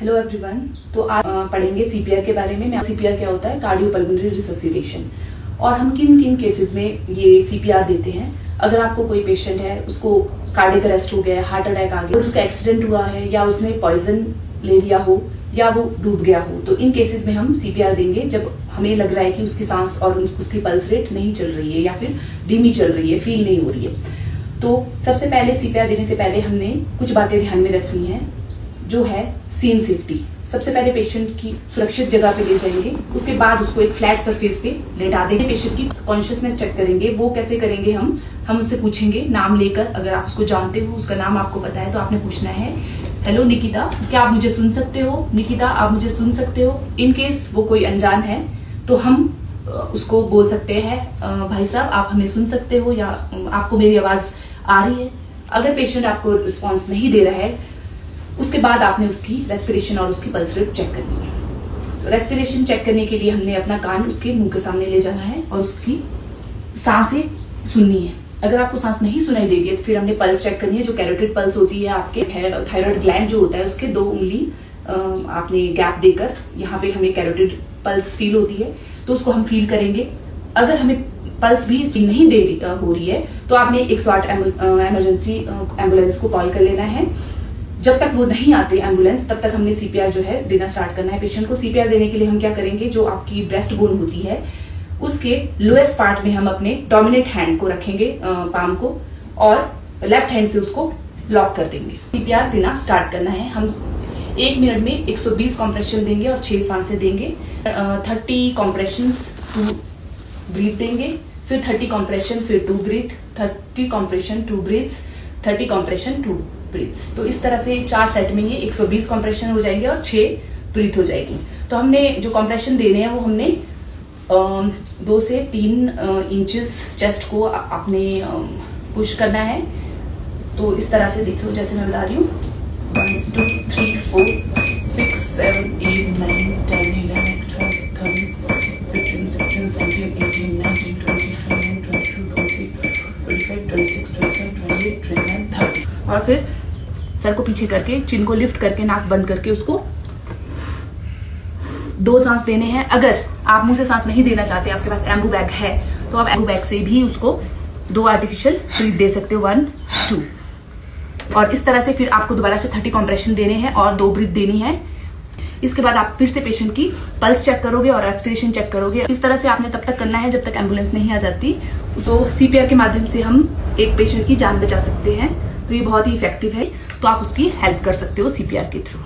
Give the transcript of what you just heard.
Hello everyone. तो आज पढ़ेंगे सीपीआर के बारे में। सीपीआर क्या होता है? Cardiopulmonary resuscitation. और हम किन किन केसेस में ये सीपीआर देते हैं। अगर आपको कोई पेशेंट है, उसको कार्डियक अरेस्ट हो गया, हार्ट अटैक आ गया, उसका एक्सीडेंट हुआ है या उसने पॉइजन ले लिया हो या वो डूब गया हो, तो इन केसेस में हम सीपीआर देंगे जब हमें लग रहा है कि उसकी सांस और उसकी पल्स रेट नहीं चल रही है या फिर धीमी चल रही है, फील नहीं हो रही है। तो सबसे पहले सीपीआर देने से पहले हमने कुछ बातें ध्यान में रखनी है, जो है सीन सेफ्टी। सबसे पहले पेशेंट की सुरक्षित जगह पे ले जाएंगे, उसके बाद उसको एक फ्लैट सरफेस पे लेटा देंगे। पेशेंट की कॉन्शियसनेस चेक करेंगे। वो कैसे करेंगे? हम उससे पूछेंगे नाम लेकर। अगर आप उसको जानते हो, उसका नाम आपको पता है, तो आपने पूछना है, हेलो निकिता, क्या आप मुझे सुन सकते हो? निकिता, आप मुझे सुन सकते हो? इन केस वो कोई अनजान है तो हम उसको बोल सकते हैं, भाई साहब आप हमें सुन सकते हो या आपको मेरी आवाज आ रही है? अगर पेशेंट आपको रिस्पॉन्स नहीं दे रहा है, उसके बाद आपने उसकी रेस्पिरेशन और उसकी पल्स रेट चेक करनी है। तो रेस्पिरेशन चेक करने के लिए हमने अपना कान उसके मुंह के सामने ले जाना है और उसकी सांसें सुननी है। अगर आपको सांस नहीं सुनाई देगी तो फिर हमने पल्स चेक करनी है, जो कैरोटिड पल्स होती है। आपके थायराइड ग्लैंड जो होता है, उसके 2 उंगली आपने गैप देकर यहाँ पे हमें कैरोटिड पल्स फील होती है, तो उसको हम फील करेंगे। अगर हमें पल्स भी फील नहीं हो रही है तो आपने 108 इमरजेंसी एम्बुलेंस को कॉल कर लेना है। जब तक वो नहीं आते एम्बुलेंस, तब तक हमने सीपीआर जो है देना स्टार्ट करना है पेशेंट को। सीपीआर देने के लिए हम क्या करेंगे, जो आपकी ब्रेस्ट बोन होती है उसके लोएस्ट पार्ट में हम अपने डोमिनेंट हैंड को रखेंगे, पाम को, और लेफ्ट हैंड से उसको लॉक कर देंगे। सीपीआर देना स्टार्ट करना है। हम 1 मिनट में 120 कॉम्प्रेशन देंगे और 6 सांसें देंगे। 30 कॉम्प्रेशंस टू ब्रीथ देंगे, फिर 30 कॉम्प्रेशन, फिर 2 breath, 30 compression, 2 breaths, 30 compression, 2 breaths. तो इस तरह से 4 सेट में ये 120 कॉम्प्रेशन हो जाएंगे और 6 ब्रीथ हो जाएगी। तो हमने जो कॉम्प्रेशन देने हैं वो हमने 2 से 3 इंचेस चेस्ट को आपने पुश करना है। तो इस तरह से देखो, जैसे मैं बता रही हूँ, 1 2 3 4 6 7 8 9 10 11 12 13 14 15 16 17 18 19 20 21 22 23 25 26 27 28 29 30। और फिर सर को पीछे करके, चिन को लिफ्ट करके, नाक बंद करके उसको 2 सांस देने हैं। अगर आप मुंह से सांस नहीं देना चाहते, आपके पास एम्बू बैग है, तो आप एम्बू बैग से भी उसको 2 आर्टिफिशियल ब्रीथ दे सकते हो, 1 2। और इस तरह से फिर आपको दोबारा से 30 कॉम्प्रेशन देने हैं और 2 ब्रीथ देनी है। इसके बाद आप फिर से पेशेंट की पल्स चेक करोगे और रेस्पिरेशन चेक करोगे। इस तरह से आपने तब तक करना है जब तक एम्बुलेंस नहीं आ जाती। तो सीपीआर के माध्यम से हम एक पेशेंट की जान बचा सकते हैं। तो ये बहुत ही इफेक्टिव है, तो आप उसकी हेल्प कर सकते हो सीपीआर के थ्रू।